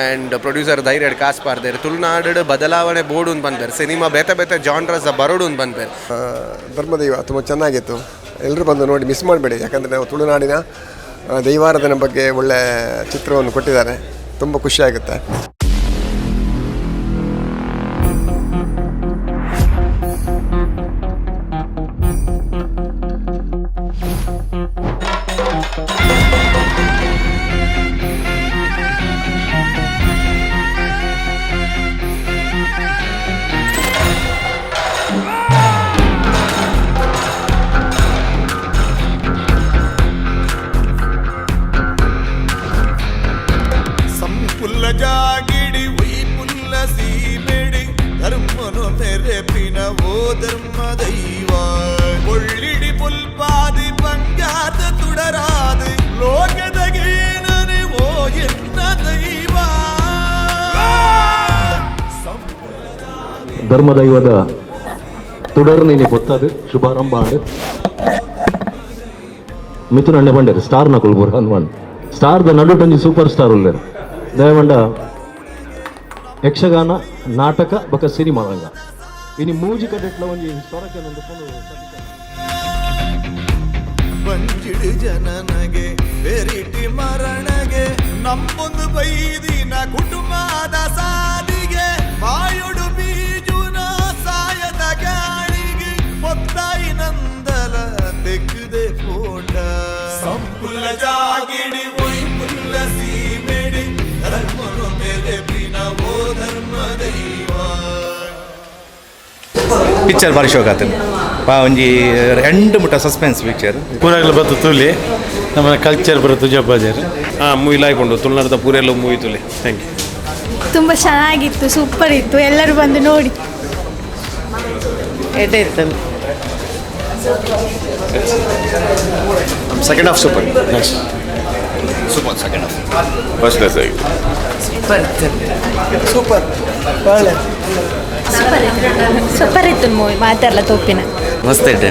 And producer ಧೈರ್ಯ ಕಾಸು ಪಾರ್ದೇರು ತುಳುನಾಡು ಬದಲಾವಣೆ ಬೋರ್ಡು ಅಂತ ಬಂದ್ಬೇರು ಸಿನಿಮಾ ಬೇತೆ ಬೇತೆ ಜಾನ್ರಸ್ ಬರೋಡು ಅಂತ ಬಂದ್ಬೇರು. ಧರ್ಮದೈವ ತುಂಬ ಚೆನ್ನಾಗಿತ್ತು, ಎಲ್ಲರೂ ಬಂದು ನೋಡಿ ಮಿಸ್ ಮಾಡಬೇಡಿ. ಯಾಕಂದರೆ ನಾವು ತುಳುನಾಡಿನ ದೈವಾರಾಧನೆ ಬಗ್ಗೆ ಒಳ್ಳೆಯ ಚಿತ್ರವನ್ನು ಕೊಟ್ಟಿದ್ದಾರೆ, ತುಂಬ ಖುಷಿಯಾಗುತ್ತೆ. ಜಾಗಿಡಿ ಉಯ್ ಪುಲ್ಲ ಸೀಮೆಡಿ ಧರ್ಮನು ಮೆರೆಪಿನ ಓ ಧರ್ಮ ದೈವ ಒಳ್ಳಿಡಿ ಪುಲ್ಪಾದಿ ಪಂಜಾತ ತುಡರಾದಿ ಲೋಕದಗೇನನೆ ಓ ಎನ್ನ ದೈವ. ಧರ್ಮದೈವದ തുടർന്നിനി പൊത്തത് ശുഭാരംഭാണ് ಮಿಥುನ್ ಅಣ್ಣೆ ಬಂಡೇರು ಸ್ಟಾರ್ ನ ಕುಲ್ಬುರ ಅನ್ವನ್ ಸ್ಟಾರ್ದ ನಡುಟೊಂಜಿ ಸೂಪರ್ ಸ್ಟಾರ್ ಉಳ್ಳೇರು ದಯವಂಡ ಯಕ್ಷಗಾನ ನಾಟಕ ಬೊಕ ಸಿನಿಮಾ ರಂಗ ಇನಿ ಮೂಜಿಕ ದೆಟ್ಲ ಒಂಜಿ ಸ್ವರಕ್ಕೆ ನಂದುಕೊಂಡು ಬಂಜಿಡು ಜನನಗೆ ಬೆರಿಟಿ ಮರಣಗೆ ನಮ್ಮೊಂದು ಬೈದಿನ ಕುಟುಂಬದ ಸಾದಿಗೆ ಮಾಯುಡು ಬೀಜುನ ಸಾಯದ ಗಾಳಿಗೆ ಮೊತ್ತಾಯಿ ನಂದಲ ತೆಗ್ದೆ ಫೋಟ ಸಂಪುಲ ಜಾಗಿಡಿ ಒಯ್ ಪುಲ್ಲ ಸೀಮೆಡಿ ಧರ್ಮನು ಮೆರೆಪಿನ ಓ ಧರ್ಮ ದೈವ. ಪಿಕ್ಚರ್ ಭಾರಿ ಶೋಕ ಆತನು ಒಂಜಿ ಎಂಡ್ ಮುಟ್ಟ ಸಸ್ಪೆನ್ಸ್ ಪಿಕ್ಚರ್ ಪೂರಾಗಲು ಬತ್ತು ತುಳಿ ನಮ್ಮ ಕಲ್ಚರ್ ಬರೋ ತುಜಪ್ಪಾಜರ್ ಮೂವಿ ಲಾಯ್ಕೊಂಡು ತುಳುನಾಡದ ಪೂರೆಲ್ಲ ಮೂವಿ ತುಳಿ. Thank you. ತುಂಬ ಚೆನ್ನಾಗಿತ್ತು, ಸೂಪರ್ ಇತ್ತು, ಎಲ್ಲರೂ ಬಂದು ನೋಡಿ. ಎಡೆ ಇತ್ತು second half super. Next super second half first class ಆಗಿ ಸೂಪರ್ ಒಳ್ಳೆ ಸೂಪರ್ ಇತ್ತು ಮೂವಿ, ಮಾತೆಲ್ಲ ತೋಪಿನ ಮಸ್ತ್ ಇಟ್ಟೆ.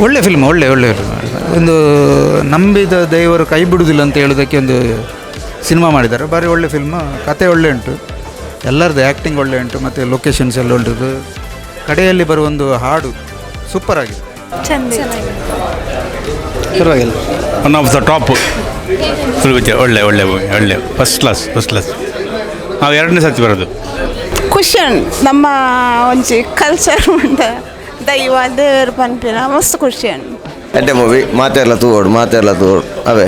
ಒಳ್ಳೆ ಫಿಲ್ಮ್, ಒಳ್ಳೆ ಫಿಲ್ಮ್. ಒಂದು ನಂಬಿದ ದೇವರು ಕೈ ಬಿಡುವುದಿಲ್ಲ ಅಂತ ಹೇಳೋದಕ್ಕೆ ಒಂದು ಸಿನಿಮಾ ಮಾಡಿದ್ದಾರೆ. ಭಾರಿ ಒಳ್ಳೆ ಫಿಲ್ಮ್, ಕತೆ ಒಳ್ಳೆ ಉಂಟು, ಎಲ್ಲರದ್ದು ಆ್ಯಕ್ಟಿಂಗ್ ಒಳ್ಳೆ ಉಂಟು, ಮತ್ತು ಲೊಕೇಶನ್ಸ್ ಎಲ್ಲ ಉಂಟು. ಕಡೆಯಲ್ಲಿ ಬರುವ ಒಂದು ಹಾಡು ಸೂಪರ್ ಆಗಿದೆ, ಪರವಾಗಿಲ್ಲ. One of the top full picture. ಒಳ್ಳೆ ಮೂವಿ, ಒಳ್ಳೆ ಫಸ್ಟ್ ಕ್ಲಾಸ್. ನಾವು ಎರಡನೇ ಸರ್ತಿ ಬರೋದು. ಖುಷಿ ನಮ್ಮ ಒಂಜಿ ಕಲ್ಚರ್ ಉಂಡ ದೈವ ದೇವರು ಪನ್ಪಿನ ಮಸ್ತ್ ಖುಷಿ ಉಂಟು. ಎಡ್ಡೆ ಮೂವಿ ಮಾತೆಲ್ಲ ತೂಡು ಅವೇ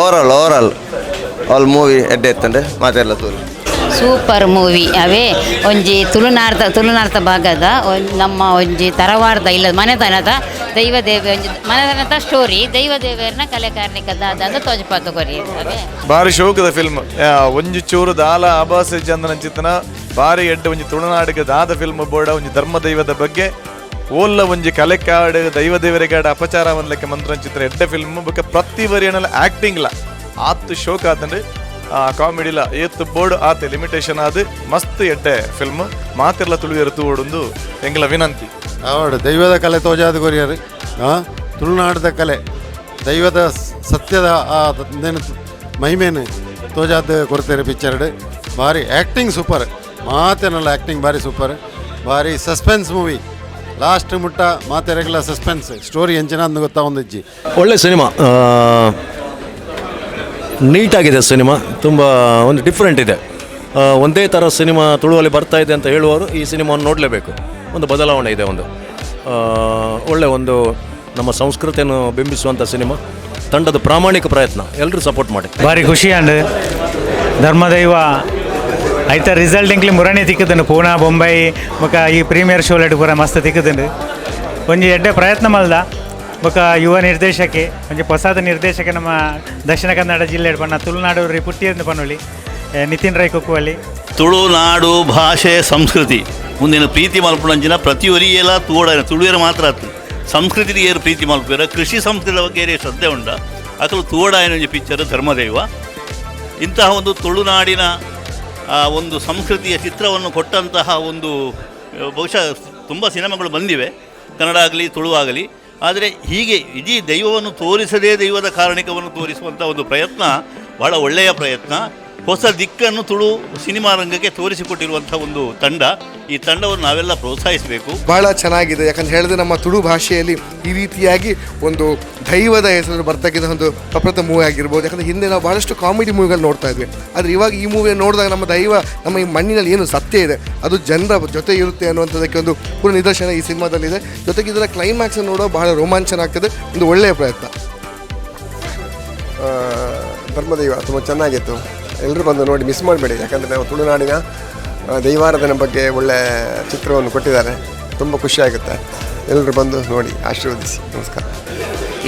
ಓವರಾಲ್ ಆಲ್ ಮೂವಿ ಎಡ್ಡೆ ಎತ್ತಂಡೆ ಮಾತೆಲ್ಲ ತೂರು ಸೂಪರ್ ಮೂವಿ. ಅವೇ ಒಂಜಿ ತುಳುನಾರ್ಥ ಭಾಗದ ನಮ್ಮ ಒಂಜಿ ತರವಾರ್ದ ಇಲ್ಲ ಮನೆತನದ ದೈವದೇವ ಒಂಜಿ ಮನೆತನದ ಸ್ಟೋರಿ ದೈವದೇವರನ್ನ ಕಲೆಕಾರ್ಣಿಕದ ಅದಂದು ತೋಜಪಾತ ಕೊರಿ. ಅವೇ ಭಾರಿ ಶೋಕದ ಫಿಲ್ಮ್. ಒಂಜಿ ಚೂರು ದಾಲ ಆಭಾಸ ಚಂದನ ಚಿತ್ತನ ಭಾರಿ ಎಡ್ಡೆ ಒಂಜಿ ತುಳುನಾಡಿಗೆ ದಾದ ಫಿಲ್ಮ್ ಬೋರ್ಡ ಒಂಜಿ ಧರ್ಮ ದೈವದ ಬಗ್ಗೆ ಓಲ್ಲ ಒಂಜಿ ಕಲೆಕಾಡು ದೈವದೇವರಿಗಾಡ ಅಪಚಾರ ಮನ್ಲೆಕ್ಕ ಮಂತ್ರ ಚಿತ್ರ ಎಡ್ಡೆ ಫಿಲ್ಮ್ ಬೊಕ್ಕ ಪ್ರತಿ ಬರಿಯನಲ್ಲ ಆ್ಯಕ್ಟಿಂಗ್ಲ ಆತು ಶೋಕ ಆತಂಡು ಕಾಮಿಡಿಲ ಏತ್ ಬೋರ್ಡ್ ಆತೆ ಲಿಮಿಟೇಷನ್ ಆದ ಮಸ್ತ್ ಎಡ್ಡೆ ಫಿಲ್ಮ್ ಮಾತೆಲ್ಲ ತುಳುವೆರು ತೂವೊಂದು ಎಂಗ್ಲ ವಿನಂತಿ. ಅವಡು ದೈವದ ಕಲೆ ತೋಜಾದ ಕೊರಿಯರು ತುಳುನಾಡದ ಕಲೆ ದೈವದ ಸತ್ಯದ ಮಹಿಮೇನು ತೋಜಾದ ಕೊಡ್ತಾರೆ ಪಿಕ್ಚರ್ಡ್. ಭಾರಿ ಆ್ಯಕ್ಟಿಂಗ್ ಸೂಪರ್, ಮಾತೇನಲ್ಲ ಆ್ಯಕ್ಟಿಂಗ್ ಭಾರಿ ಸೂಪರ್. ಭಾರಿ ಸಸ್ಪೆನ್ಸ್ ಮೂವಿ, ಲಾಸ್ಟ್ ಮುಟ್ಟ ಮಾತೆರೆಗ್ಲ ಸಸ್ಪೆನ್ಸ್ ಸ್ಟೋರಿ ಎಂಚಿನ ಅಂದು ಗೊತ್ತಾ ಒಂದಿಜ್ಜಿ. ಒಳ್ಳೆ ಸಿನಿಮಾ, ನೀಟಾಗಿದೆ ಸಿನಿಮಾ, ತುಂಬ ಒಂದು ಡಿಫ್ರೆಂಟ್ ಇದೆ. ಒಂದೇ ಥರ ಸಿನಿಮಾ ತುಳುವಲ್ಲಿ ಬರ್ತಾ ಇದೆ ಅಂತ ಹೇಳುವವರು ಈ ಸಿನಿಮಾವನ್ನು ನೋಡಲೇಬೇಕು. ಒಂದು ಬದಲಾವಣೆ ಇದೆ, ಒಳ್ಳೆ ನಮ್ಮ ಸಂಸ್ಕೃತಿಯನ್ನು ಬಿಂಬಿಸುವಂಥ ಸಿನಿಮಾ. ತಂಡದ ಪ್ರಾಮಾಣಿಕ ಪ್ರಯತ್ನ, ಎಲ್ಲರೂ ಸಪೋರ್ಟ್ ಮಾಡಿ. ಭಾರಿ ಖುಷಿ ಅಂಡ್ ಧರ್ಮದೈವ ಐತ ರಿಸಲ್ಟ್ ಇಂಕ್ಲಿ ಮುರನೇ ತಿಕ್ಕದನು ಪೂನಾ ಬೊಂಬೈ ಬೊಕ ಈ ಪ್ರೀಮಿಯರ್ ಶೋಲೆಟ್ ಪೂರ ಮಸ್ತ್ ತಿಕ್ಕದನು. ಒಂಜಿ ಎಡ್ಡೆ ಪ್ರಯತ್ನ ಮಲ್ದ ಬೊಕ ಯುವ ನಿರ್ದೇಶಕಿ ಒಂಜಿ ಹೊಸದ ನಿರ್ದೇಶಕ ನಮ್ಮ ದಕ್ಷಿಣ ಕನ್ನಡ ಜಿಲ್ಲೆ ಪಣ್ಣ ತುಳುನಾಡು ಪುಟ್ಟಿಯಿಂದ ಪನ್ನೊಳ್ಳಿ ನಿತಿನ್ ರೈ ಕೊಕ್ಕುವಲ್ಲಿ. ತುಳುನಾಡು ಭಾಷೆ ಸಂಸ್ಕೃತಿ ಮುಂದಿನ ಪ್ರೀತಿ ಮಲ್ಪುಣಂಚಿನ ಪ್ರತಿಯೊರಿಯೆಲ್ಲ ತುಳುವೇರ ಮಾತ್ರ ಆತು ಸಂಸ್ಕೃತಿ ಏರು ಪ್ರೀತಿ ಮಲ್ಪೇರ ಕೃಷಿ ಸಂಸ್ಕೃತಿ ಬಗ್ಗೆ ಏರಿಯ ಶ್ರದ್ಧೆ ಉಂಡ ಅಕಲು ತೋಡಾಯನ ಪಿಕ್ಚರ್ ಧರ್ಮದೈವ. ಇಂತಹ ಒಂದು ತುಳುನಾಡಿನ ಒಂದು ಸಂಸ್ಕೃತಿಯ ಚಿತ್ರವನ್ನು ಕೊಟ್ಟಂತಹ ಒಂದು ಬಹುಶಃ ತುಂಬ ಸಿನಿಮಾಗಳು ಬಂದಿವೆ, ಕನ್ನಡ ಆಗಲಿ ತುಳು ಆಗಲಿ. ಆದರೆ ಹೀಗೆ ಇಡೀ ದೈವವನ್ನು ತೋರಿಸದೇ ದೈವದ ಕಾರಣಿಕವನ್ನು ತೋರಿಸುವಂಥ ಒಂದು ಪ್ರಯತ್ನ ಬಹಳ ಒಳ್ಳೆಯ ಪ್ರಯತ್ನ. ಹೊಸ ದಿಕ್ಕನ್ನು ತುಳು ಸಿನಿಮಾ ರಂಗಕ್ಕೆ ತೋರಿಸಿಕೊಟ್ಟಿರುವಂಥ ಒಂದು ತಂಡ. ಈ ತಂಡವನ್ನು ನಾವೆಲ್ಲ ಪ್ರೋತ್ಸಾಹಿಸಬೇಕು. ಬಹಳ ಚೆನ್ನಾಗಿದೆ. ಯಾಕಂತ ಹೇಳಿದ್ರೆ ನಮ್ಮ ತುಳು ಭಾಷೆಯಲ್ಲಿ ಈ ರೀತಿಯಾಗಿ ಒಂದು ದೈವದ ಹೆಸರು ಬರ್ತಕ್ಕಂಥ ಒಂದು ಪ್ರಪ್ರಥಮ ಮೂವಿ ಆಗಿರ್ಬೋದು. ಯಾಕಂದರೆ ಹಿಂದೆ ನಾವು ಭಾಳಷ್ಟು ಕಾಮಿಡಿ ಮೂವಿಗಳು ನೋಡ್ತಾ ಇದ್ವಿ. ಆದರೆ ಇವಾಗ ಈ ಮೂವಿಯನ್ನು ನೋಡಿದಾಗ ನಮ್ಮ ದೈವ ನಮ್ಮ ಈ ಮಣ್ಣಿನಲ್ಲಿ ಏನು ಸತ್ಯ ಇದೆ ಅದು ಜನರ ಜೊತೆ ಇರುತ್ತೆ ಅನ್ನುವಂಥದ್ದಕ್ಕೆ ಒಂದು ಪೂರ್ಣ ನಿದರ್ಶನ ಈ ಸಿನಿಮಾದಲ್ಲಿದೆ. ಜೊತೆಗೆ ಇದರ ಕ್ಲೈಮ್ಯಾಕ್ಸ್ ನೋಡೋ ಬಹಳ ರೋಮಾಂಚನ ಆಗ್ತದೆ. ಒಂದು ಒಳ್ಳೆಯ ಪ್ರಯತ್ನ. ಧರ್ಮದೈವ ತುಂಬ ಚೆನ್ನಾಗಿತ್ತು. ಎಲ್ಲರೂ ಬಂದು ನೋಡಿ ಮಿಸ್ ಮಾಡಬೇಡಿ. ಯಾಕಂದರೆ ನಾವು ತುಳುನಾಡಿನ ದೈವಾರಾಧನೆ ಬಗ್ಗೆ ಒಳ್ಳೆಯ ಚಿತ್ರವನ್ನು ಕೊಟ್ಟಿದ್ದಾರೆ. ತುಂಬ ಖುಷಿಯಾಗುತ್ತೆ. ಎಲ್ಲರೂ ಬಂದು ನೋಡಿ ಆಶೀರ್ವದಿಸಿ. ನಮಸ್ಕಾರ.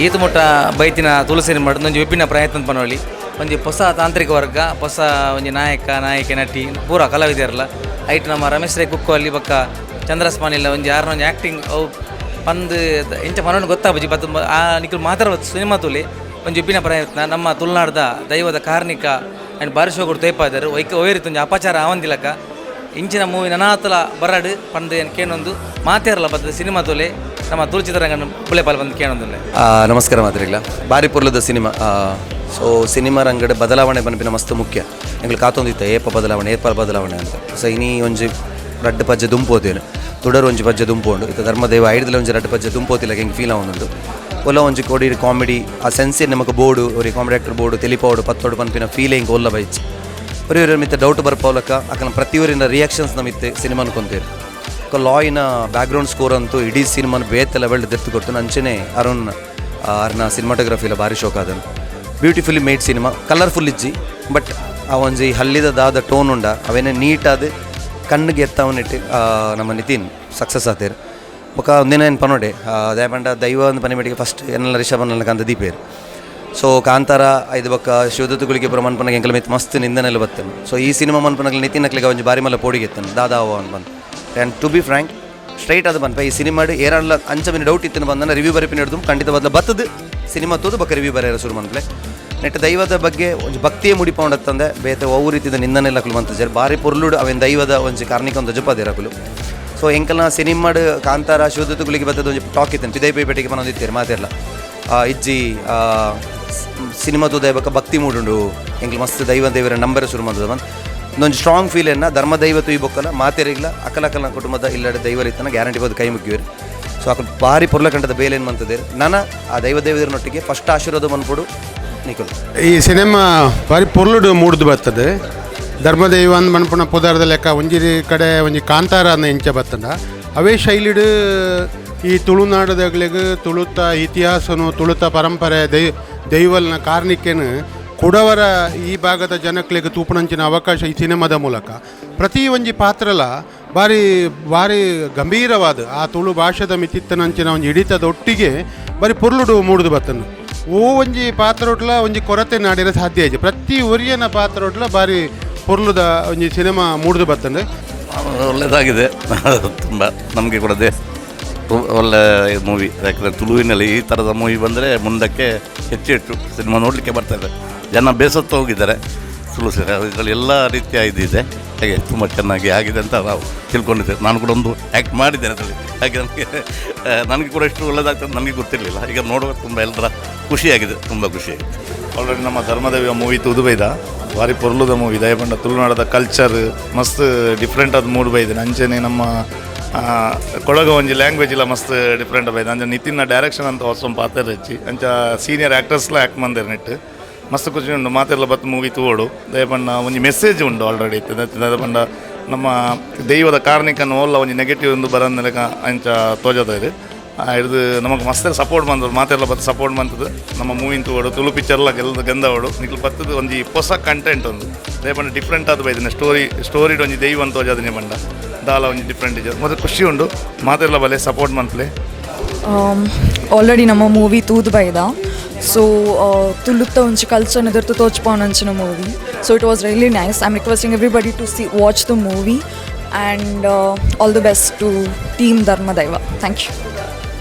ಈತ ಮುಟ್ಟ ಬೈತಿನ ತುಳಸಿ ಮಾಡಿದ ಒಂದು ವಿಭಿನ್ನ ಪ್ರಯತ್ನ ಪನೋಳಿ ಒಂದು ಹೊಸ ತಾಂತ್ರಿಕ ವರ್ಗ, ಹೊಸ ಒಂದು ನಾಯಕ ನಟಿ ಪೂರ ಕಲಾವಿದರಲ್ಲ ಐಟ್ ನಮ್ಮ ರಮೇಶ್ ರೈ ಕುಕ್ಕು ಅಲ್ಲಿ ಪಕ್ಕ ಚಂದ್ರಸ್ಮಾನಿಲ್ಲ ಒಂದು ಯಾರನ್ನ ಒಂದು ಆ್ಯಕ್ಟಿಂಗ್ ಅವು ಪಂದು ಎಂಚ ಪನೋಡು ಗೊತ್ತಾಗ್ಬಿ ಬತ್ತು ಆ ನಿಖಲ್ ಮಾತಾಡ್ಬೋದು ಸಿನಿಮಾ ತುಳಿ ಒಂದು ವಿಭಿನ್ನ ಪ್ರಯತ್ನ. ನಮ್ಮ ತುಳುನಾಡ್ದ ದೈವದ ಕಾರ್ಣಿಕ ಆ್ಯಂಡ್ ಬಾರಿಸೋಗುಡು ತೇಪಾದರು ಒಯ್ಯರಿತ್ತು ಒಂದು ಅಪಚಾರ ಆವಂದಿಲಕ ಇಂಚಿನ ಮೂವಿ ನನಾತಲ ಬರಡು ಪಂದು ಏನು ಕೇಳೊಂದು ಮಾತೇರಲ್ಲ ಬರ್ತದೆ ಸಿನಿಮಾ ತೋಲೆ ನಮ್ಮ ತುಳುಚಿತ್ರರಂಗನ ಪುಳೆಪಾಲ್ ಬಂದು ಕೇಳೊಂದಿಲ್ಲ. ನಮಸ್ಕಾರ ಮಾತ್ರಿಲ್ಲ ಬಾರಿ ಪುರ್ಲದ ಸಿನಿಮಾ. ಸೊ ಸಿನಿಮಾ ರಂಗಡ ಬದಲಾವಣೆ ಪನ್ಪಿನ ಮಸ್ತ್ ಮುಖ್ಯ. ಎಂಗ್ಳು ಕಾತೊಂದಿತ್ತ ಏಪ ಬದಲಾವಣೆ ಅಂತ. ಸೊ ಇನಿ ಒಂಜಿ ರಡ್ಡು ಪಜ್ಜೆ ದುಂಪೋತೇನು ತುಡರು ಒಂಜಿ ಪಜ್ಜೆ ದುಂಪೋಂಡು ಇತ್ತ ಧರ್ಮದೇವ ಐಡ್ದಲ್ಲಿ ಒಂಜಿ ರಡ್ಡು ಪಜ್ಜೆ ದುಂಪೋತಿಲ್ಲ ಹೆಂಗೆ ಫೀಲ್ ಆವೊಂದುಂಡು. ಒಲ್ಲ ಒಂಜಿ ಕೋಡಿ ಕಾಮಿಡಿ ಆ ಸೆನ್ಸಿ ನಮಗೆ ಬೋರ್ಡು ಅವ್ರಿಗೆ ಕಾಮಿಡಿ ಆಕ್ಟರ್ ಬೋರ್ಡು ತೆಲಿಪೋಡು ಪತ್ತೋಡು ಪನ್ಪಿನ ಫೀಲಿಂಗ್ ಒಲ್ಲ ಬೈಚ್ ಒರಿಯೊರ ಮಿತ್ತ ಡೌಟ್ ಬರ್ಪೋಲಕ್ಕ ಅಕನ ಪ್ರತಿಯೊರಿನ ರಿಯಾಕ್ಷನ್ಸ್ ನಮಿತ್ತೆ ಸಿನಿಮಾನ ಕೊಂತೇರು. ಲಾಯಿನ ಬ್ಯಾಕ್ಗ್ರೌಂಡ್ ಸ್ಕೋರ್ ಅಂತೂ ಇಡೀ ಸಿನಿಮಾನ ಬೇತೆ ಲೆವೆಲ್ ದೆತ್ತು ಕೊಟ್ಟು ಅಂಚೆನೆ ಅರುಣ್ ಅರ್ನ ಸಿನಿಮಾಟೋಗ್ರಫಿಲ ಭಾರಿ ಶೋಕ ಅದನ್ನು ಬ್ಯೂಟಿಫುಲಿ ಮೇಡ್ ಸಿನಿಮಾ. ಕಲರ್ಫುಲ್ ಇಜ್ಜಿ ಬಟ್ ಆ ಒಂಜಿ ಹಲ್ಲಿದಾದ ಟೋನ್ ಉಂಡ ಅವೇನೇ ನೀಟಾದ ಕಣ್ಣಿಗೆ ಎತ್ತವನಿಟ್ಟು ನಮ್ಮ ನಿತಿನ್ ಸಕ್ಸಸ್ ಆತೇರು. ಬೊಕ್ಕ ಒಂದಿನ ಏನು ಪನೋಡೆ ದಯಪಂಡ ದೈವ ಒಂದು ಪನಿಮೆಟಿಗೆ ಫಸ್ಟ್ ಎನ್ನೆಲ್ಲ ರಿಷಭನೆಲ್ಲ ಕಂತ ದೀಪೇರು. ಸೊ ಕಾಂತಾರ ಐದು ಬೊಕ್ಕ ಶಿವದತ್ತುಗಳಿಗೆ ಪುರ ಮನ್ಪನಗೆ ಎಂಕಲ ಮಿತ್ ಮಸ್ತ್ ನಿಂದನೆಲ್ಲ ಬರ್ತೇನೆ. ಸೊ ಈ ಸಿನಿಮಾ ಮನ್ಪನಗಳು ನಿತಿನ್ ಅಕ್ಲಿಗೆ ಒಂಜಿ ಬಾರಿ ಮಲ್ಲ ಪೋಡಿಗೆತ್ತೇನೆ ದಾದಾವ ಅನ್ ಬಂದು. And to be frank straight ಅದು ಬಂದು ಈ ಸಿನಿಮಾ ಏರಲ್ಲ ಅಂಚಮಿನ ಡೌಟ್ ಇತ್ತು ಬಂದ ರಿವ್ಯೂ ಬರೀಪಿನ ಹಿಡಿದು ಖಂಡಿತ ಬದಲ ಬತ್ತದು ಸಿನಿಮಾ ತೋದು ಬಕ್ಕ ರಿವ್ಯೂ ಬರೆಯೋ ಶುರು ಮನ್ಪಲೆ ನೆಟ್ ದೈವದ ಬಗ್ಗೆ ಒಂದು ಭಕ್ತಿಯೇ ಮುಡಿಪೌಂಡತ್ತಂದೆ ಬೇತೆ ಅವು ರೀತಿಯ ನಿಂದನೆಲ್ಲ ಕುಲು ಮಂತ ಬಾರಿ ಪೊರ್ಲುಡು ಅವೇನು ದೈವದ ಒಂಜಿ ಕಾರ್ಣಿಕ ಒಂದು ಜಪದಿರಕುಲು. ಸೊ ಎಂಕಲ್ನ ಸಿನಿಮಾಡ್ ಕಾಂತಾರ ಶಿವದತ್ತುಗಳಿಗೆ ಬರ್ತದ ಒಂದು ಟಾಕ್ ಇತ್ತೇನೆ ಪಿದೈ ಪೇಟೆಗೆ ಬಂದಿತ್ತೇರು ಮಾತಿರಲ್ಲ ಇಜ್ಜಿ ಸಿನಿಮಾ ತೋದ ಬಕ್ಕ ಭಕ್ತಿ ಮೂಡುಂಡು ಎಂಕ್ಲು ಮಸ್ತ್ ದೈವರ ನಂಬರ್ ಶುರು ಮಾಡ್ತದ ಬಂದು ಒಂದು ಸ್ಟ್ರಾಂಗ್ ಫೀಲ್ ಏನ ಧರ್ಮ ದೈವತ್ತು ಈ ಬೊಕ್ಕಲ್ಲ ಮಾತೇರಿಗಿಲ್ಲ ಅಕ್ಕಲಕ್ಕಲ ಕುಟುಂಬದ ಇಲ್ಲಡೆ ದೈವರ ಇತ್ತನ ಗ್ಯಾರಂಟಿ ಬಂದು ಕೈ ಮುಗಿಯುವರು. ಸೊ ಅಕ್ಕ ಭಾರಿ ಪುರ್ಲಕಂಡದ ಬೇಲೆ ಏನು ಮಂತದೆ ನಾನು ಆ ದೈವದೈವರನೊಟ್ಟಿಗೆ ಫಸ್ಟ್ ಆಶೀರ್ವಾದ ಬಂದ್ಬಿಡು ನಿಖಲ್. ಈ ಸಿನಿಮಾ ಭಾರಿ ಪೊರ್ಲುಡು ಮೂಡ್ದು ಬರ್ತದೆ. ಧರ್ಮದೈವ ಅಂದ್ ಮನ್ಪುಣ ಪುದಾರದ ಲೆಕ್ಕ ಒಂಜಿ ಕಡೆ ಒಂಜಿ ಕಾಂತಾರ ಅನ್ನ ಇಂಚ ಬರ್ತಂಡ ಅವೇ ಶೈಲಿಡು ಈ ತುಳುನಾಡದಾಗ್ಲಿಗೆ ತುಳುತ ಇತಿಹಾಸನು ತುಳುತ ಪರಂಪರೆ ದೈವಲ್ನ ಕಾರ್ಣಿಕೆನು ಕೊಡವರ ಈ ಭಾಗದ ಜನಕ್ಲಿಗೆ ತೂಪಣಂಚಿನ ಅವಕಾಶ ಈ ಸಿನಿಮಾದ ಮೂಲಕ ಪ್ರತಿ ಒಂಜಿ ಪಾತ್ರಲ ಭಾರಿ ಭಾರಿ ಗಂಭೀರವಾದ ಆ ತುಳು ಭಾಷೆದ ಮಿತಿತ್ತನಂಚಿನ ಒಂಜಿ ಹಿಡಿತದ ಒಟ್ಟಿಗೆ ಭಾರಿ ಪುರ್ಲುಡು ಮೂಡ್ದು ಬರ್ತನು. ಓ ಒಂಜಿ ಪಾತ್ರೊಟ್ಲ ಒಂಜಿ ಕೊರತೆ ನಾಡಿರ ಸಾಧ್ಯ ಇದೆ. ಪ್ರತಿ ಒರಿಯನ ಪಾತ್ರೊಟ್ಲ ಭಾರಿ ಪುರ್ಲುದ ಒಂಜಿ ಸಿನಿಮಾ ಮೂಡ್ದು ಬರ್ತಂಡೆ. ಒಳ್ಳೆಯದಾಗಿದೆ ತುಂಬ ನಮಗೆ ಕೂಡ ಒಳ್ಳೆ ಮೂವಿ. ಯಾಕಂದರೆ ತುಳುವಿನಲ್ಲಿ ಈ ಥರದ ಮೂವಿ ಬಂದರೆ ಮುಂದಕ್ಕೆ ಹೆಚ್ಚು ಸಿನಿಮಾ ನೋಡಲಿಕ್ಕೆ ಬರ್ತಾಯಿದೆ. ಜನ ಬೇಸತ್ತು ಹೋಗಿದ್ದಾರೆ ತುಳು ಇದರಲ್ಲಿ ಎಲ್ಲ ರೀತಿಯ ಇದಿದೆ. ಹಾಗೆ ತುಂಬ ಚೆನ್ನಾಗಿ ಆಗಿದೆ ಅಂತ ನಾವು ತಿಳ್ಕೊಂಡಿದ್ದೇವೆ. ನಾನು ಕೂಡ ಒಂದು ಆ್ಯಕ್ಟ್ ಮಾಡಿದ್ದೇನೆ ಅದರಲ್ಲಿ. ಹಾಗೆ ನನಗೆ ಕೂಡ ಎಷ್ಟು ಒಳ್ಳೆಯದಾಗ್ತದೆ ನನಗೆ ಗೊತ್ತಿರಲಿಲ್ಲ. ಈಗ ನೋಡುವ ತುಂಬ ಎಲ್ಲರ ಖುಷಿಯಾಗಿದೆ, ತುಂಬ ಖುಷಿಯಾಗಿದೆ. ಆಲ್ರೆಡಿ ನಮ್ಮ ಧರ್ಮದೇವ ಮೂವಿ ತೂದು ಬೈದ ಭಾರಿ ಪೊರ್ಲುದ ಮೂವಿ ದಯಪಂಡ ತುಳುನಾಡದ ಕಲ್ಚರ್ ಮಸ್ತ್ ಡಿಫ್ರೆಂಟ್ ಆದ ಮೂಡ್ ಬೈದಿನ ಅಂಚೆನೆ ನಮ್ಮ ಕೊಡಗ ಒಂಜಿ ಲ್ಯಾಂಗ್ವೇಜ್ ಇಲ್ಲ ಮಸ್ತ್ ಡಿಫ್ರೆಂಟ್ ಬೈದ ಅಂಚ ನಿತಿನ್ನ ಡೈರೆಕ್ಷನ್ ಅಂತ ಹೊಸ ಪಾತ್ರ ಹೆಚ್ಚಿ ಅಂಚ ಸೀನಿಯರ್ ಆ್ಯಕ್ಟರ್ಸ್ಲ ಆ್ಯಕ್ಟ್ ಮಂದಿರ ನೆಟ್ಟು ಮಸ್ತ್ ಖುಷಿ ಉಂಡು. ಮಾತೆಲ್ಲ ಬತ್ತು ಮೂವಿ ತೂಡು ದಯಪಂಡ ಒಂಜಿ ಮೆಸೇಜ್ ಉಂಡು ಆಲ್ರೆಡಿ ಇತ್ತು ದಯಪಂಡ ನಮ್ಮ ದೈವದ ಕಾರ್ಣಿಕನ್ನು ಓಲ್ಲ ಒಂಜಿ ನೆಗೆಟಿವ್ ಒಂದು ಬರೋದಕ್ಕೆ ಅಂಚ ತೋಜೋದು ಹಿಡಿದು ನಮಗೆ ಮಸ್ತ್ ಸಪೋರ್ಟ್ ಬಂದವರು ಮಾತೆಲ್ಲ ಬತ್ತು ಸಪೋರ್ಟ್ ಬಂತದ್ದು ನಮ್ಮ ಮೂವಿನ ತೂಡು ತುಳು ಪಿಕ್ಚರ್ಲ ಗೆಂದವಡು ನಿಕ್ಲು ಬತ್ತದು ಒಂಜಿ ಹೊಸ ಕಂಟೆಂಟ್ ಒಂದು ದಯಪಂಡ ಡಿಫ್ರೆಂಟ್ ಆದ ಬೈದಿನ ಸ್ಟೋರಿಡ್ ಒಂಜಿ ದೈವ ಅಂತ ತೋಜೋದನೆ ಬಂಡ ದಾಲ ಒಂಜಿ ಡಿಫ್ರೆಂಟ್ ಇದೆ ಮತ್ತು ಖುಷಿ ಉಂಡು ಮಾತೆಲ್ಲ ಬಲೆ ಸಪೋರ್ಟ್ ಮಂತ್ಲೆ. ಆಲ್ರೆಡಿ ನಮ್ಮ ಮೂವಿ ತೂದು ಬೈದ ಸೊ ತುಳುತ್ತ ಒಂಚು ಕಲ್ಚರ್ನ ಎದುರ್ತು ತೋಚ್ಪೋನಂಚಿನ movie. So it was really nice. I am requesting everybody to watch the movie and all the best to team Dharmadaiva. Thank you.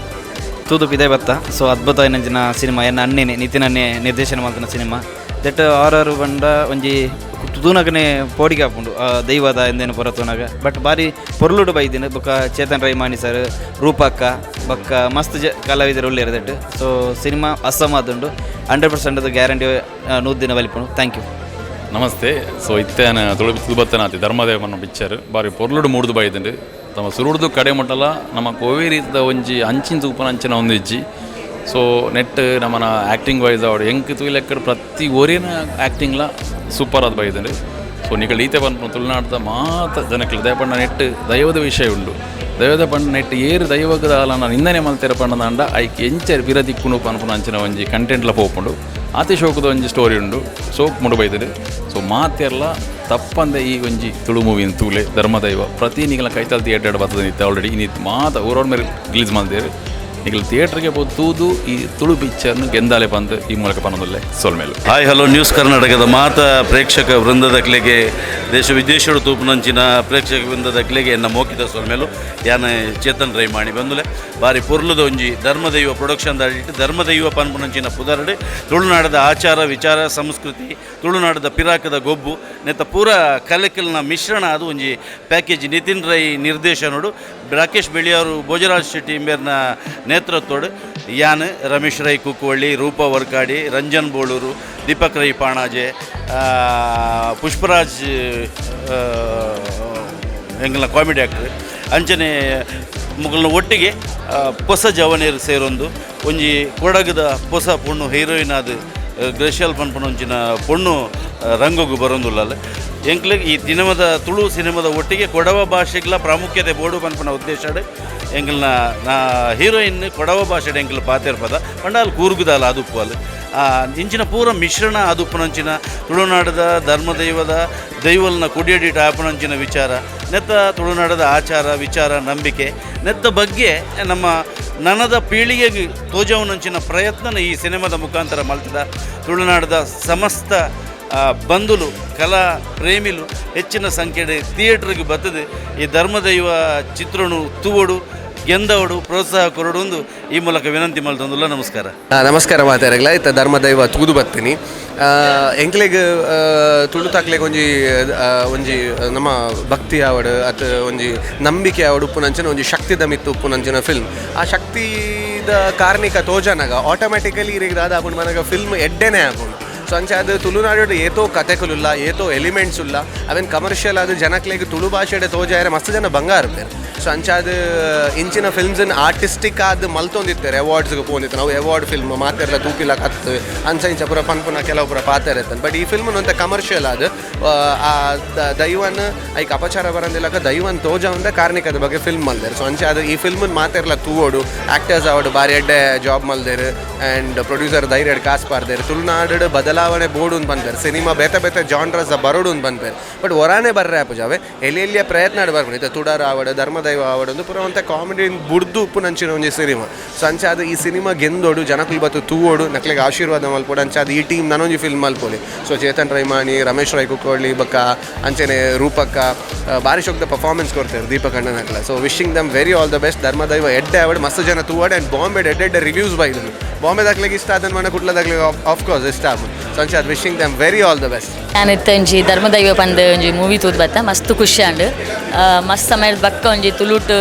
ತೂದು ಪಿದೆ ಬತ್ತ ಸೊ ಅದ್ಭುತವಾದ ಸಿನಿಮಾ ಎನ್ನ ಅಣ್ಣೇನೆ ನಿತಿನ್ ಅಣ್ಣೆ ನಿರ್ದೇಶನ ಮಾಡ್ತಾನೆ ಸಿನಿಮಾ ದಟ್ ಆರ್ ಬಂಡ ಒಂಜಿ ತೂನಗನೆ ಪೋಡಿಗೆ ಹಾಕೊಂಡು ದೈವದ ಎಂದೇನು ಪೊರ ತೂನಗ ಬಟ್ ಬಾರಿ ಪೊರ್ಲುಡು ಬೈದಿನ ಬೊಕ್ಕ ಚೇತನ್ ರೈಮಾನಿ ಸರ್ ರೂಪಕ್ಕ ಬೊಕ್ಕ ಮಸ್ತ್ ಕಲಾವಿದರು ಒಳ್ಳೆ ಇರೋದಟ್ಟು ಸೊ ಸಿನಿಮಾ ಅಸಮಾದುಂಡು 100% ಗ್ಯಾರಂಟಿ ನೂದಿನ ಬಲಿಪುಣು. Thank you. ನಮಸ್ತೆ. ಸೊ ಇತ್ತೇನ ತುಳುಬತ್ತನಾತಿ ಧರ್ಮದೇವನ ಪಿಕ್ಚರ್ ಬಾರಿ ಪೊರ್ಲುಡು ಮೂಡ್ದು ಬೈದಂಡು ತಮ್ಮ ಸುರುಡ್ದು ಕಡೆ ಮುಟ್ಟಲ ನಮ್ಮ ಕೋವೇರಿದ ಒಂಜಿ ಅಂಚಿನ ತೂಪನ ಅಂಚಿನ ಒಂದು ಇಜ್ಜಿ. ಸೊ ನೆಟ್ ನಮ್ಮನ ಆ್ಯಕ್ಟಿಂಗ್ ವೈಸ್ ಅವಡು ಎಂಕ್ ತೂಲೆಕ್ಕಡ ಪ್ರತಿ ಒರಿನ ಆ್ಯಕ್ಟಿಂಗ್ಲ ಸೂಪರ್ ಅದು ಬೈದಂಡು. ಸೊ ನಿಕಲ್ ಈತೆ ಪಂಡ ತುಳುನಾಡ್ದ ಮಾತ ಜನಕ್ಕೆ ದಯಪಂಡ ನೆಟ್ ದೈವದ ವಿಷಯ ಉಂಡು. ದೈವದ ಪಂಡ ನೆಟ್ ಏರು ದೈವದ ನಾನು ನಿಂದನೆ ಮಲ್ತಿರ ಪಂಡದ ಅಂಡ ಐಕ್ ಎಂಚರ್ ಬಿರದಿಕ್ಕುನು ಪನ್ಪುನ ಅಂಚಿನ ಒಂಜಿ ಕಂಟೆಂಟ್ಲ ಪೋಪುಂಡು ಆತಿ ಶೋಕದ ಒಂಜಿ ಸ್ಟೋರಿ ಉಂಡು. ಸೋಕ್ ಮುಡು ಬೈದಡು. ಸೊ ಮಾತೆಲ್ಲ ತಪ್ಪಂದೆ ಈ ಒಂಜಿ ತುಳು ಮೂವಿನ ತೂಲೆ ಧರ್ಮದೈವ ಪ್ರತಿ ನಿಗಲ ಕೈತಲ್ ಥಿಯೇಟರ್ ಬರ್ತದೆ ನಿಂತೆ ಆಲ್ರೆಡಿ ಇನ್ನಿತ್ತು ಮಾತ ಊರವ್ರ ಮೇಲೆ ರಿಲೀಸ್ ಮಾಡ್ದೇರು ನಿಗಲ್ ಥಿಯೇಟ್ರಿಗೆ ಹೋಗಿ ತೂದು ಈ ತುಳು ಪಿಕ್ಚರ್ನು ಗೆಂದಾಲೆ ಬಂದು ಈ ಮೂಲಕ ಪನ್ನದಲ್ಲೇ ಸೋಲ್ಮೇಲು. ಹಾಯ್ ಹಲೋ ನ್ಯೂಸ್ ಕರ್ನಾಟಕದ ಮಾತ ಪ್ರೇಕ್ಷಕ ವೃಂದದಕ್ಲೆಗೆ ದೇಶ ವಿದೇಶಗಳು ತೂಪುನಂಚಿನ ಪ್ರೇಕ್ಷಕ ವೃಂದದಕ್ಲೆಗೆ ಎನ್ನ ಮೋಕಿದ ಸೋಲ್ಮೇಲು ಯಾನ ಚೇತನ್ ರೈಮಾಣಿ ಬಂದುಲೆ ಬಾರಿ ಪೊರ್ಲುದ ಒಂಜಿ ಧರ್ಮದೈವ ಪ್ರೊಡಕ್ಷನ್ ದಾಡಿಟ್ಟು ಧರ್ಮದೈವ ಪನ್ಪುನಂಚಿನ ಪುದರಡೆ ತುಳುನಾಡದ ಆಚಾರ ವಿಚಾರ ಸಂಸ್ಕೃತಿ ತುಳುನಾಡದ ಪಿರಾಕದ ಗೊಬ್ಬು ನೆತ್ತ ಪೂರ ಕಲೆಕಲ್ನ ಮಿಶ್ರಣ ಅದು ಒಂಜಿ ಪ್ಯಾಕೇಜ್ ನಿತಿನ್ ರೈ ನಿರ್ದೇಶನೋಡು ರಾಕೇಶ್ ಬೆಳಿಯವರು ಭೋಜರಾಜ್ ಶೆಟ್ಟಿ ಇಂಬೇರ್ನ ನೇತೃತ್ವಡು ಯಾನ್ ರಮೇಶ್ ರೈ ಕುಕ್ಕುವಳ್ಳಿ ರೂಪ ವರ್ಕಾಡಿ ರಂಜನ್ ಬೋಳೂರು ದೀಪಕ್ ರೈ ಪಾಣಾಜೆ ಪುಷ್ಪರಾಜ್ ಎಂಗಲ್ನ ಕಾಮಿಡಿ ಆ್ಯಕ್ಟರ್ ಅಂಚನೆ ಮುಗಲ್ನ ಒಟ್ಟಿಗೆ ಹೊಸ ಜವನೇರು ಸೇರೊಂದು ಒಂಜಿ ಕೊಡಗದ ಹೊಸ ಪೊಣ್ಣು ಹೀರೋಯಿನ್ ಆದ ಗ್ರೇಷಲ್ ಪನ್ಪುನಂಚಿನ ಪೊಣ್ಣು ರಂಗೋಗು ಬರೋಂದುಲ್ಲ ಎಂಕ್ಲಿಗೆ ಈ ಸಿನಿಮಾದ ತುಳು ಸಿನಿಮಾದ ಒಟ್ಟಿಗೆ ಕೊಡವ ಭಾಷೆಗಳ ಪ್ರಾಮುಖ್ಯತೆ ಬೋಡು ಪನ್ಪನ ಉದ್ದೇಶ ಎಂಕಲ್ನ ಹೀರೋಯಿನ್ ಕೊಡವ ಭಾಷೆ ಎಂಕಲ್ ಪಾತಿರ್ಪದ ಪಂಡಾಲ್ ಕೂರ್ಗುದಲ್ಲ ಅದುಪ್ಪು ಅಲ್ಲಿ ಇಂಚಿನ ಪೂರ ಮಿಶ್ರಣ ಅದುಪ್ಪುನಂಚಿನ ತುಳುನಾಡದ ಧರ್ಮದೈವದ ದೈವಲ್ನ ಕುಡಿಯಡಿಟ ಆಪುನಂಚಿನ ವಿಚಾರ ನೆತ್ತ ತುಳುನಾಡದ ಆಚಾರ ವಿಚಾರ ನಂಬಿಕೆ ನೆತ್ತ ಬಗ್ಗೆ ನಮ್ಮ ನನದ ಪೀಳಿಗೆಗೆ ತೋಜವನಂಚಿನ ಪ್ರಯತ್ನನ ಈ ಸಿನಿಮಾದ ಮುಖಾಂತರ ಮಲ್ತಿದ ತುಳುನಾಡದ ಸಮಸ್ತ ಬಂಧುಲು ಕಲಾ ಪ್ರೇಮಿಲು ಹೆಚ್ಚಿನ ಸಂಖ್ಯೆಡೆ ಥಿಯೇಟ್ರಿಗೆ ಬರ್ತದೆ ಈ ಧರ್ಮದೈವ ಚಿತ್ರನು ತೂವಡು ಗೆಂದವಡು ಪ್ರೋತ್ಸಾಹ ಕೊರಡೊಂದು ಈ ಮೂಲಕ ವಿನಂತಿ ಮಲ್ತೊಂದುಲ್ಲ. ನಮಸ್ಕಾರ. ನಮಸ್ಕಾರ ಮಾತಾಡಲ್ಲ ಇತ್ತ ಧರ್ಮದೈವ ತೂದು ಬರ್ತೀನಿ ಎಂಕ್ಲೆಗ್ ತುಳು ತಾಕ್ಲೆಗ್ ಒಂಜಿ ನಮ್ಮ ಭಕ್ತಿ ಆವಡು ಅತ್ ಒಂಜಿ ನಂಬಿಕೆ ಆವಡು ಉಪ್ಪುನಂಚಿನ ಒಂಜಿ ಶಕ್ತಿದ ಮಿತ್ತು ಉಪ್ಪುನಂಚಿನ ಫಿಲ್ಮ್ ಆ ಶಕ್ತಿದ ಕಾರಣಿಕ ತೋಜನಾಗ ಆಟೋಮ್ಯಾಟಿಕಲಿ ಇರಿಗೆ ದಾದ ಆಪುಂಡು ಮನಗ ಫಿಲ್ಮ್ ಎಡ್ಡೆನೇ ಆಪುಂಡು. ಸೊ ಅಂಚೆ ಅದು ತುಳುನಾಡು ಏತೋ ಕಥೆಕುಲ್ಲ ಏತೋ ಎಲಿಮೆಂಟ್ಸ್ ಉಲ್ಲ ಅವೇನು ಕಮರ್ಷಿಯಲ್ ಅದು ಜನಕ್ಲೆಗ್ ತುಳು ಭಾಷೆಡೆ ತೋಜಾರೆ ಮಸ್ತ್ ಜನ ಬಂಗಾರ ಬೇರೆ. ಸೊ ಅಂಚೆ ಅದು ಇಂಚಿನ ಫಿಲ್ಮ್ಸನ್ನು ಆರ್ಟಿಸ್ಟಿಕ್ ಆದ ಮಲ್ತೊಂದಿರ್ತಾರೆ ಅವಾರ್ಡ್ಸ್ಗೆ ಪೋನಿತ್ತು ನಾವು ಅವಾರ್ಡ್ ಫಿಲ್ಮ್ ಮಾತೆಲ್ಲ ತೂಪಿಲ್ಲ ಕತ್ತು ಅಂಚ ಇಂಚ ಪುರ ಪನ್ಪುನ ಕೆಲವೊಬ್ಬರ ಪಾತ್ರ ಇರ್ತಾನೆ. ಬಟ್ ಈ ಫಿಲ್ಮ್ ಅಂತ ಕಮರ್ಷಿಯಲ್ ಆದ ಆ ದೈವನ್ ಐಕ್ ಅಪಚಾರ ಬರಂದಿಲ್ಲಕ ದೈವನ್ ತೋಜ ಒಂದ ಕಾರಣಿಕದ ಬಗ್ಗೆ ಫಿಲ್ಮ್ ಮಲ್ದೇರು. ಸೊ ಅಂಚೆ ಅದು ಈ ಫಿಲ್ಮನ್ನು ಮಾತೆಲ್ಲ ತೂವೋಡು ಆ್ಯಕ್ಟರ್ಸ್ ಆವಡು ಬಾರಿ ಎಡ್ಡೆ ಜಾಬ್ ಮಲ್ದೇರು ಆ್ಯಂಡ್ ಪ್ರೊಡ್ಯೂಸರ್ ಧೈರ್ಯ ಕಾಸು ಪಾರ್ದೇರು ತುಳುನಾಡು ಬದಲಾವಣೆ ಬೋರ್ಡು ಬಂದ್ಬೇರು ಸಿನಿಮಾ ಬೇತೆ ಜಾನ್ರಸ್ ಬರೋಡು ಬಂದ್ಬೇರು. ಬಟ್ ಹೊರಾನೇ ಬರ್ರೆ ಆಪುಜಾವೆ ಎಲ್ಲಿಯ ಪ್ರಯತ್ನ ಬರ್ಬೋದು ತುಡಾರ ಆವಡು ಧರ್ಮದೈವ ಆವಡೊಂದು ಪುರ ಒಂಥ ಕಾಮಿಡಿ ಬುಡ್ದು ಉಪ್ಪು ನಂಚಿನ ಒಂಜಿ ಸಿನಿಮಾ. ಸೊ ಅಂಚೆ ಅದು ಈ ಸಿನಿಮಾ ಗೆಂದೋಡು ಜನಕ್ಕೂ ಬತ್ತು ತೂವೋಡು ನಕ್ಲೆಗೆ ಆಶೀರ್ವಾದ ಮಲ್ಪೋಡು ಅಂಚೆ ಅದು ಈ ಟೀಮ್ ನಾನೊಂಜಿ ಫಿಲ್ಮ್ ಮಲ್ಪೋಲಿ. ಸೊ ಚೇತನ್ ರೈಮಾನಿ ರಮೇಶ್ ರೈ ಕುಕ್ಕೋಳ್ಳಿ ಬಕ್ಕ ಅಂಚೆನೆ ರೂಪಕ್ಕ ಭಾರಿ ಶೋಕದ ಪರ್ಫಾರ್ಮೆನ್ಸ್ ಕೊಡ್ತಾರೆ ದೀಪಕ್ ಅಣ್ಣನಕ್ಲ. So wishing them very all the best. Dharmadaiva ಎಡ್ಡೆ ಆವಡು ಮಸ್ತ್ ಜನ ತೂವಾಡು ಆ್ಯಂಡ್ ಬಾಂಬೆ ಎಡ್ಡೆ ರಿವ್ಯೂಸ್ ಬೈದ್ರು ಬಾಂಬೆದಾಗ್ಲಿಗೆ ಇಷ್ಟ ಅದನ್ನು ಮನೆ ಕುಟ್ಲದಾಗ್ಲಿಗೆ ಆಫ್ಕೋರ್ಸ್ ಇಷ್ಟ ಆಗ. ಸೊ ಅಂಚೆ ಅದು wishing them very all the best. ನಾನಿತ್ತ ಒಂಜಿ ಧರ್ಮದೈವ ಪಂದ್ ಒಂಜಿ ಮೂವಿ ತೂದು ಬತ್ತ ಮಸ್ತ್ ಖುಷಿ ಆಂಡ್ ಮಸ್ತ್ ಸಮಯದ ಬಕ್ಕ ಒಂಜಿ ತುಳುಟ್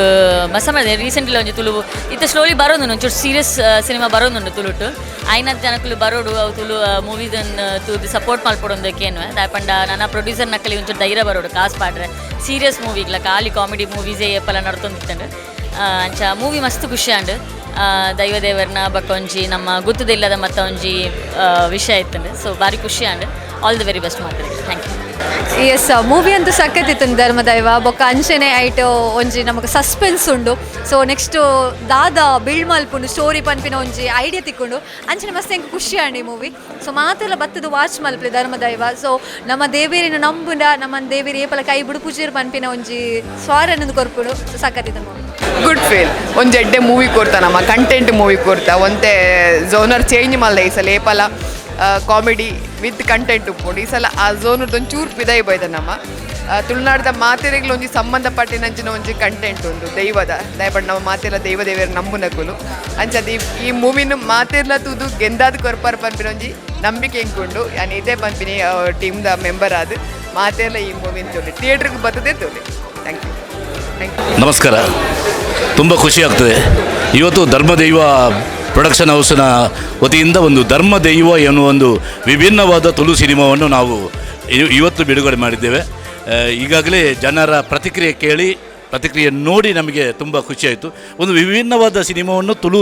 ಮಸ್ತ್ ಸಮಯ ರೀಸೆಂಟ್ಲಿ ಒಂಜಿ ತುಳು ಇತ್ತ ಸ್ಲೋಲಿ ಬರೋದು ಒಂಚೂರು ಸೀರಿಯಸ್ ಸಿನಿಮಾ ಬರೋದುಂಡು ತುಳುಟು ಐನತ್ತು ಜನಕ್ಕಲು ಬರೋಡು ಅವು ತುಳು ಮೂವೀದನ್ನು ತೂದು ಸಪೋರ್ಟ್ ಮಲ್ಪಡೋದಕ್ಕೇನು ದಾಯಪಂಡ ನನ್ನ ಪ್ರೊಡ್ಯೂಸರ್ ನಕ್ಕಲಿ ಒಂಚೂರು ಧೈರ್ಯ ಬರೋಡು ಕಾಸು ಪಾಡ್ರೆ ಸೀರಿಯಸ್ ಮೂವಿಗ್ಲ ಖಾಲಿ ಕಾಮಿಡಿ ಮೂವೀಸೇ ಏಪಲ ನಡ್ತೊಂದಿತ್ತಂಡು ಅಂಚ ಮೂವಿ ಮಸ್ತ್ ಖುಷಿ ಆಂಡ್ ದೈವದೇವರನ್ನ ಬಕ್ಕ ಒಂಜಿ ನಮ್ಮ ಗುತ್ತದಿಲ್ಲದ ಮತ್ತ ಒಂಜಿ ವಿಷಯ ಇತ್ತಂಡು. ಸೊ ಭಾರಿ ಖುಷಿ and all the very best ಮಾತಾಡಿ. Thank you. ಎಸ್ ಮೂವಿ ಅಂತೂ ಸಖತ್ತಿತ್ತು ಧರ್ಮದೈವ ಬೊಕ್ಕ ಅಂಚನೆ ಐಟ್ ಒಂಜಿ ನಮಗೆ ಸಸ್ಪೆನ್ಸ್ ಉಂಡು. ಸೊ ನೆಕ್ಸ್ಟ್ ದಾದ ಬಿಲ್ಡ್ ಮಲ್ಪುಂಡು ಸ್ಟೋರಿ ಪನ್ಪಿನ ಒಂಜಿ ಐಡಿಯಾ ತಿಕ್ಕೊಂಡು ಅಂಚನೆ ಮಸ್ತ್ ಹೆಂಗೆ ಖುಷಿ ಆಂಡಿ ಮೂವಿ. ಸೊ ಮಾತೆಲ್ಲ ಬತ್ತದು ವಾಚ್ ಮಲ್ಪಲಿ ಧರ್ಮದೈವ. ಸೊ ನಮ್ಮ ದೇವೇರಿನ ನಂಬುಂಡ ನಮ್ಮ ದೇವೇರಿ ಏಪಲ ಕೈ ಬಿಡು ಪೂಜೆರ್ ಪನ್ಪಿನ ಒಂಜಿ ಸ್ವಾರ ಅನ್ನೋದು ಕೊರ್ಪುಡು. ಸೊ ಸಖತ್ತಿತ್ತು ಮೂವಿ. ಗುಡ್ ಫೀಲ್ ಒಂಜಿ ಎಡ್ಡೆ ಮೂವಿ ಕೊಡ್ತಾ ನಮ್ಮ ಕಂಟೆಂಟ್ ಮೂವಿ ಕೊಡ್ತಾ ಒಂತೆ ಝೋನರ್ ಚೇಂಜ್ ಮಲ್ದ ಈ ಸಲ ಏಪಲ ಕಾಮಿಡಿ ವಿತ್ ಕಂಟೆಂಟ್ ಉಪ್ಪುಂಡು ಈ ಸಲ ಆ ಝೋನದ ಒಂಚೂರು ಪಿದಾಯಿ ಬೈದ ನಮ್ಮ ತುಳುನಾಡದ ಮಾತೆರೆಗ್ಲು ಒಂಜಿ ಸಂಬಂಧಪಟ್ಟಿನಂಚಿನ ಒಂಜಿ ಕಂಟೆಂಟ್ ಉಂಡು ದೈವದ ದಯಪಡ್ ನಮ್ಮ ಮಾತೆರ್ಲ ದೈವ ದೇವರ ನಂಬುನಕುಲು ಅಂಚದ ಈ ಮೂವಿನ ಮಾತೆರ್ಲ ತೂದು ಗೆಂದಾದ ಕೊರ್ಪಾರ ಪನ್ಪಿನ ಒಂಜಿ ನಂಬಿಕೆ ಎಂಕುಂಡು ಯಾನ್ ಇದೇ ಪನ್ಪಿನಿ ಟೀಮ್ದ ಮೆಂಬರ್ ಆದ್ ಮಾತೆರ್ಲ ಈ ಮೂವಿನ ತೋಲಿ ಥಿಯೇಟ್ರಿಗೆ ಬರ್ತದೆ ತೋಲಿ. Thank you. ನಮಸ್ಕಾರ. ತುಂಬ ಖುಷಿ ಆಗ್ತದೆ. ಇವತ್ತು ಧರ್ಮದೈವ ಪ್ರೊಡಕ್ಷನ್ ಹೌಸ್ನ ವತಿಯಿಂದ ಒಂದು ಧರ್ಮದೈವ ಎನ್ನುವ ಒಂದು ವಿಭಿನ್ನವಾದ ತುಳು ಸಿನಿಮಾವನ್ನು ನಾವು ಇವತ್ತು ಬಿಡುಗಡೆ ಮಾಡಿದ್ದೇವೆ. ಈಗಾಗಲೇ ಜನರ ಪ್ರತಿಕ್ರಿಯೆ ಕೇಳಿ ಪ್ರತಿಕ್ರಿಯೆ ನೋಡಿ ನಮಗೆ ತುಂಬ ಖುಷಿಯಾಯಿತು. ಒಂದು ವಿಭಿನ್ನವಾದ ಸಿನಿಮಾವನ್ನು ತುಳು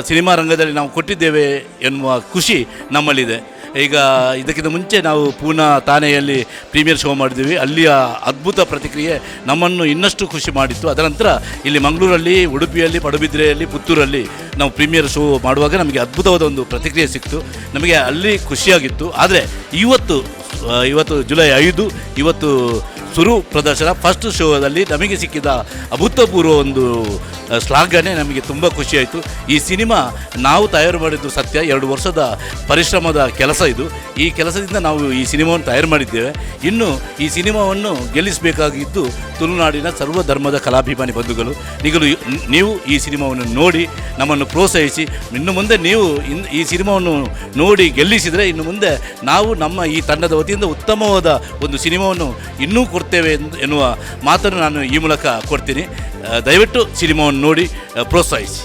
ಸಿನಿಮಾ ರಂಗದಲ್ಲಿ ನಾವು ಕೊಟ್ಟಿದ್ದೇವೆ ಎನ್ನುವ ಖುಷಿ ನಮ್ಮಲ್ಲಿದೆ. ಈಗ ಇದಕ್ಕಿಂತ ಮುಂಚೆ ನಾವು ಪೂನಾ ಥಾನೆಯಲ್ಲಿ ಪ್ರೀಮಿಯರ್ ಶೋ ಮಾಡಿದ್ದೀವಿ. ಅಲ್ಲಿಯ ಅದ್ಭುತ ಪ್ರತಿಕ್ರಿಯೆ ನಮ್ಮನ್ನು ಇನ್ನಷ್ಟು ಖುಷಿ ಮಾಡಿತ್ತು. ಅದರ ನಂತರ ಇಲ್ಲಿ ಮಂಗಳೂರಲ್ಲಿ, ಉಡುಪಿಯಲ್ಲಿ, ಪಡುಬಿದ್ರೆಯಲ್ಲಿ, ಪುತ್ತೂರಲ್ಲಿ ನಾವು ಪ್ರೀಮಿಯರ್ ಶೋ ಮಾಡುವಾಗ ನಮಗೆ ಅದ್ಭುತವಾದ ಒಂದು ಪ್ರತಿಕ್ರಿಯೆ ಸಿಕ್ತು. ನಮಗೆ ಅಲ್ಲಿ ಖುಷಿಯಾಗಿತ್ತು. ಆದರೆ ಇವತ್ತು ಜುಲೈ 5 ಇವತ್ತು ಸುರು ಪ್ರದರ್ಶನ ಫಸ್ಟ್ ಶೋದಲ್ಲಿ ನಮಗೆ ಸಿಕ್ಕಿದ ಅಭೂತಪೂರ್ವ ಒಂದು ಶ್ಲಾಘನೆ ನಮಗೆ ತುಂಬ ಖುಷಿಯಾಯಿತು. ಈ ಸಿನಿಮಾ ನಾವು ತಯಾರು ಮಾಡಿದ್ದು ಸತ್ಯ 2 ವರ್ಷದ ಪರಿಶ್ರಮದ ಕೆಲಸ ಇದು. ಈ ಕೆಲಸದಿಂದ ನಾವು ಈ ಸಿನಿಮಾವನ್ನು ತಯಾರು ಮಾಡಿದ್ದೇವೆ. ಇನ್ನು ಈ ಸಿನಿಮಾವನ್ನು ಗೆಲ್ಲಿಸಬೇಕಾಗಿದ್ದು ತುಳುನಾಡಿನ ಸರ್ವಧರ್ಮದ ಕಲಾಭಿಮಾನಿ ಬಂಧುಗಳು. ನೀವು ಈ ಸಿನಿಮಾವನ್ನು ನೋಡಿ ನಮ್ಮನ್ನು ಪ್ರೋತ್ಸಾಹಿಸಿ. ಇನ್ನು ಮುಂದೆ ನೀವು ಈ ಸಿನಿಮಾವನ್ನು ನೋಡಿ ಗೆಲ್ಲಿಸಿದರೆ ಇನ್ನು ಮುಂದೆ ನಾವು ನಮ್ಮ ಈ ತಂಡದ ವತಿಯಿಂದ ಉತ್ತಮವಾದ ಒಂದು ಸಿನಿಮಾವನ್ನು ಇನ್ನೂ ಕೊಡ್ತೇವೆ ಎನ್ನುವ ಮಾತನ್ನು ನಾನು ಈ ಮೂಲಕ ಕೊಡ್ತೀನಿ. ದಯವಿಟ್ಟು ಸಿನಿಮಾವನ್ನು ನೋಡಿ ಪ್ರೋತ್ಸಾಹಿಸಿ.